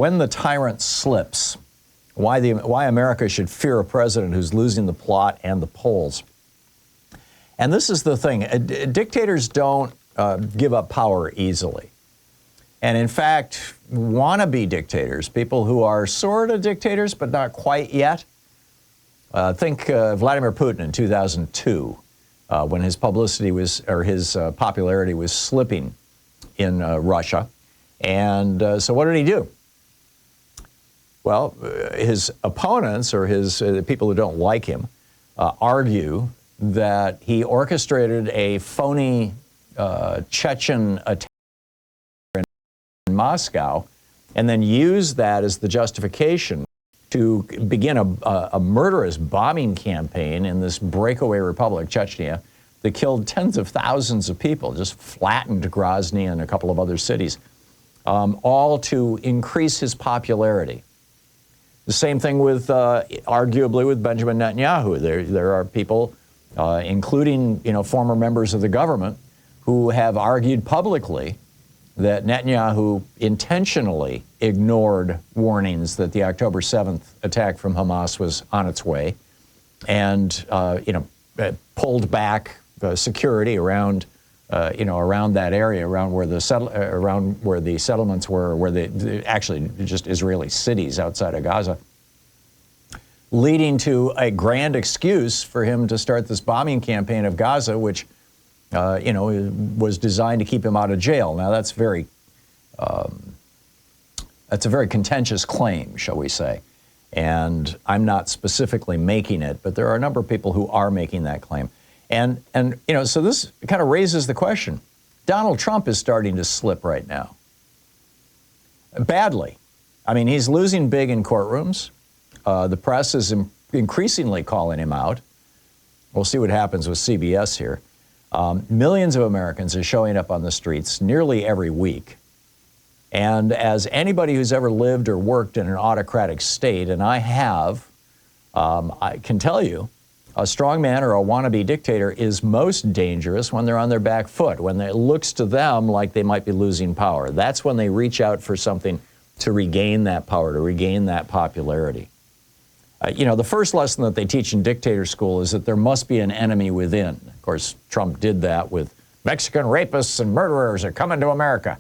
when the tyrant slips, why America should fear a president who's losing the plot and the polls. And this is the thing. Dictators don't give up power easily. And in fact, wannabe dictators, people who are sort of dictators but not quite yet, think Vladimir Putin in 2002, when his publicity was, or his popularity was slipping in Russia. And so what did he do? Well, his opponents, or his people who don't like him, argue that he orchestrated a phony Chechen attack in Moscow and then used that as the justification to begin a murderous bombing campaign in this breakaway republic, Chechnya, that killed tens of thousands of people, just flattened Grozny and a couple of other cities, all to increase his popularity. The same thing with, arguably, with Benjamin Netanyahu. There are people, including former members of the government, who have argued publicly that Netanyahu intentionally ignored warnings that the October 7th attack from Hamas was on its way, and pulled back security around around that area, around where the settlements were, where the actually just Israeli cities outside of Gaza, leading to a grand excuse for him to start this bombing campaign of Gaza, which was designed to keep him out of jail. Now that's a very contentious claim, shall we say, and I'm not specifically making it, but there are a number of people who are making that claim. And so this kind of raises the question. Donald Trump is starting to slip right now. Badly. I mean, he's losing big in courtrooms. The press is increasingly calling him out. We'll see what happens with CBS here. Millions of Americans are showing up on the streets nearly every week. And as anybody who's ever lived or worked in an autocratic state, and I have, I can tell you, a strongman or a wannabe dictator is most dangerous when they're on their back foot, when it looks to them like they might be losing power. That's when they reach out for something to regain that power, to regain that popularity. The first lesson that they teach in dictator school is that there must be an enemy within. Of course, Trump did that with Mexican rapists and murderers are coming to America.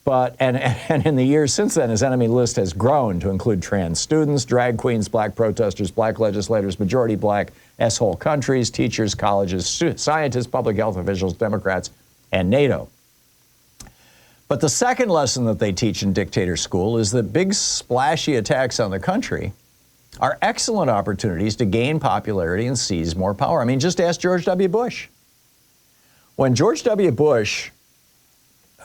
But, and in the years since then, his enemy list has grown to include trans students, drag queens, black protesters, black legislators, majority black, S-hole countries, teachers, colleges, scientists, public health officials, Democrats, and NATO. But the second lesson that they teach in dictator school is that big splashy attacks on the country are excellent opportunities to gain popularity and seize more power. I mean, just ask George W. Bush. When George W. Bush,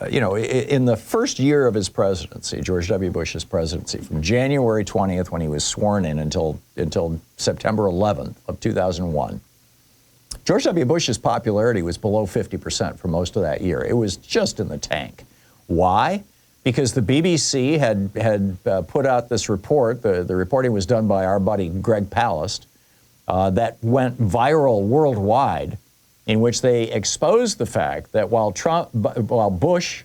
in the first year of his presidency, George W. Bush's presidency, from January 20th, when he was sworn in, until September 11th of 2001, George W. Bush's popularity was below 50% for most of that year. It was just in the tank. Why? Because the BBC had put out this report. The reporting was done by our buddy Greg Palast, that went viral worldwide, in which they exposed the fact that while George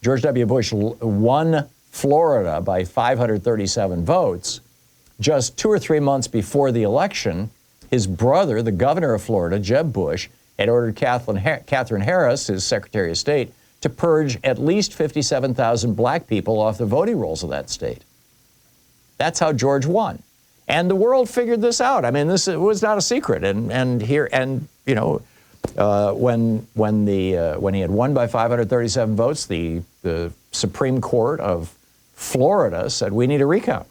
W. Bush won Florida by 537 votes, just 2 or 3 months before the election, his brother, the governor of Florida, Jeb Bush, had ordered Catherine Harris, his Secretary of State, to purge at least 57,000 black people off the voting rolls of that state. That's how George won. And the world figured this out. I mean, this was not a secret. When he had won by 537 votes, the Supreme Court of Florida said, we need a recount.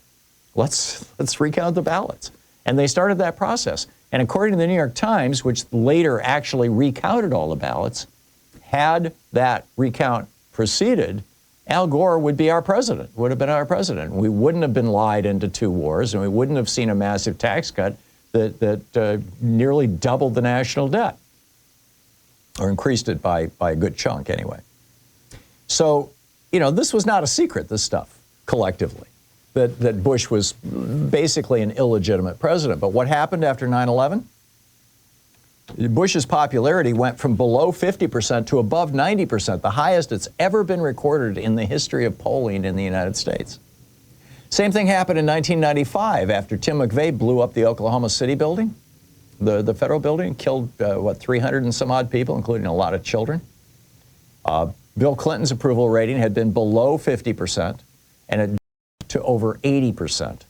Let's recount the ballots. And they started that process. And according to the New York Times, which later actually recounted all the ballots, had that recount proceeded, Al Gore would be our president, would have been our president. We wouldn't have been lied into 2 wars, and we wouldn't have seen a massive tax cut that nearly doubled the national debt, or increased it by a good chunk anyway. So, this was not a secret, this stuff, collectively, that Bush was basically an illegitimate president. But what happened after 9/11? Bush's popularity went from below 50% to above 90%, the highest it's ever been recorded in the history of polling in the United States. Same thing happened in 1995 after Tim McVeigh blew up the Oklahoma City building, the federal building, killed, 300 and some odd people, including a lot of children. Bill Clinton's approval rating had been below 50% and it dropped to over 80%.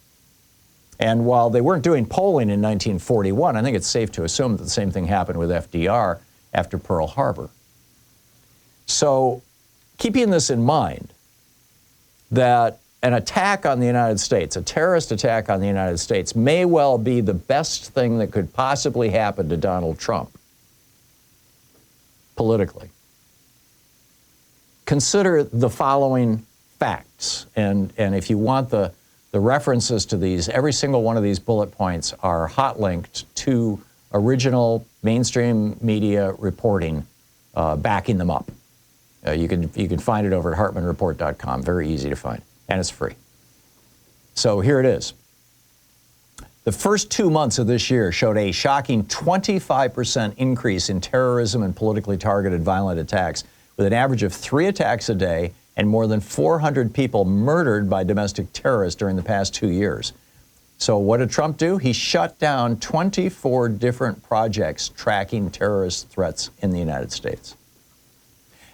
And while they weren't doing polling in 1941, I think it's safe to assume that the same thing happened with FDR after Pearl Harbor. So keeping this in mind, that an attack on the United States, a terrorist attack on the United States, may well be the best thing that could possibly happen to Donald Trump politically. Consider the following facts, and if you want the references to these, every single one of these bullet points are hot linked to original mainstream media reporting backing them up. You can find it over at hartmannreport.com. Very easy to find, and it's free. So here it is. The first 2 months of this year showed a shocking 25% increase in terrorism and politically targeted violent attacks, with an average of 3 attacks a day and more than 400 people murdered by domestic terrorists during the past 2 years. So what did Trump do? He shut down 24 different projects tracking terrorist threats in the United States.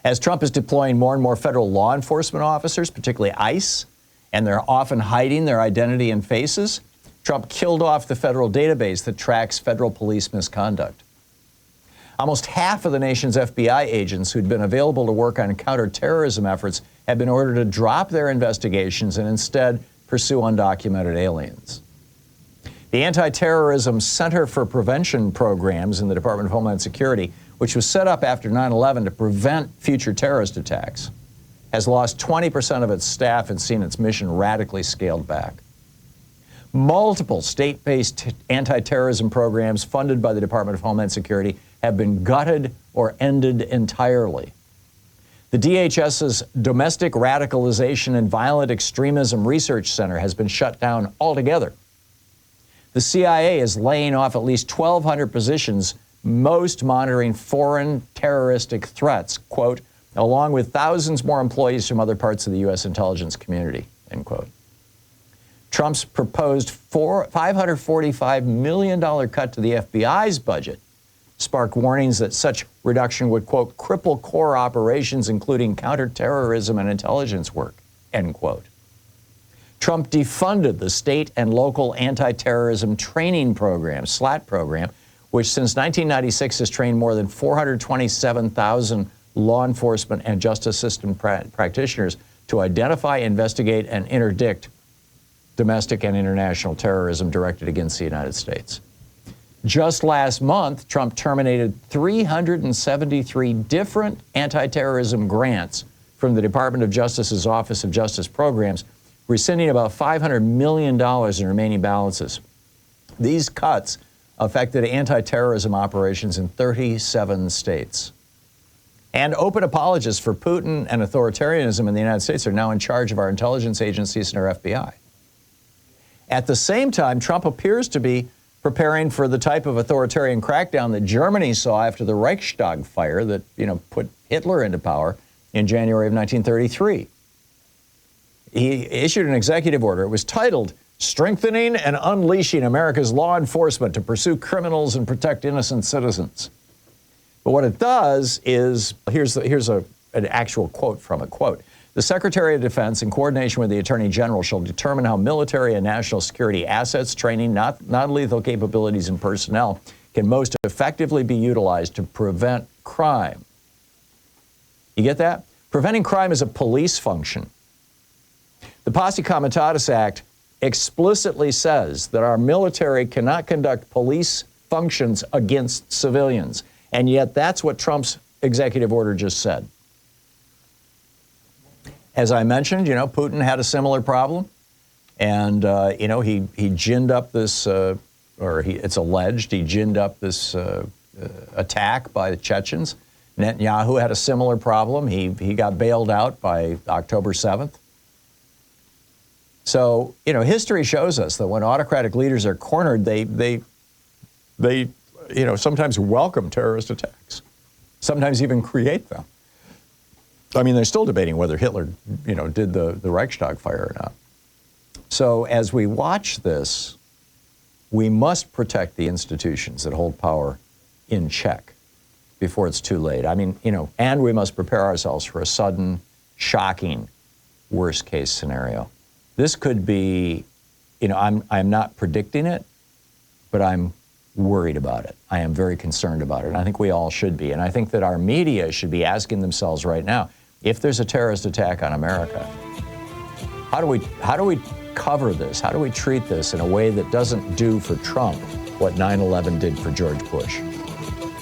As Trump is deploying more and more federal law enforcement officers, particularly ICE, and they're often hiding their identity and faces, Trump killed off the federal database that tracks federal police misconduct. Almost half of the nation's FBI agents who'd been available to work on counterterrorism efforts have been ordered to drop their investigations and instead pursue undocumented aliens. The Anti-Terrorism Center for Prevention Programs in the Department of Homeland Security, which was set up after 9/11 to prevent future terrorist attacks, has lost 20% of its staff and seen its mission radically scaled back. Multiple state-based anti-terrorism programs funded by the Department of Homeland Security have been gutted or ended entirely. The DHS's Domestic Radicalization and Violent Extremism Research Center has been shut down altogether. The CIA is laying off at least 1,200 positions, most monitoring foreign terroristic threats, quote, along with thousands more employees from other parts of the U.S. intelligence community, end quote. Trump's proposed $545 million cut to the FBI's budget sparked warnings that such reduction would, quote, cripple core operations, including counterterrorism and intelligence work, end quote. Trump defunded the state and local anti-terrorism training program, SLAT program, which since 1996 has trained more than 427,000 law enforcement and justice system practitioners to identify, investigate, and interdict domestic and international terrorism directed against the United States. Just last month, Trump terminated 373 different anti-terrorism grants from the Department of Justice's Office of Justice Programs, rescinding about $500 million in remaining balances. These cuts affected anti-terrorism operations in 37 states. And open apologists for Putin and authoritarianism in the United States are now in charge of our intelligence agencies and our FBI. At the same time, Trump appears to be preparing for the type of authoritarian crackdown that Germany saw after the Reichstag fire that, put Hitler into power in January of 1933. He issued an executive order. It was titled, Strengthening and Unleashing America's Law Enforcement to Pursue Criminals and Protect Innocent Citizens. But what it does is, here's an actual quote from it, quote, the Secretary of Defense, in coordination with the Attorney General, shall determine how military and national security assets, training, non-lethal capabilities, and personnel can most effectively be utilized to prevent crime. You get that? Preventing crime is a police function. The Posse Comitatus Act explicitly says that our military cannot conduct police functions against civilians, and yet that's what Trump's executive order just said. As I mentioned, Putin had a similar problem, and he ginned up this, it's alleged he ginned up this attack by the Chechens. Netanyahu had a similar problem. He got bailed out by October 7th. So history shows us that when autocratic leaders are cornered, they sometimes welcome terrorist attacks, sometimes even create them. I mean, they're still debating whether Hitler, did the Reichstag fire or not. So as we watch this, we must protect the institutions that hold power in check before it's too late. I mean, and we must prepare ourselves for a sudden, shocking, worst case scenario. This could be, I'm not predicting it, but I'm worried about it. I am very concerned about it. And I think we all should be. And I think that our media should be asking themselves right now, if there's a terrorist attack on America, how do we cover this? How do we treat this in a way that doesn't do for Trump what 9/11 did for George Bush?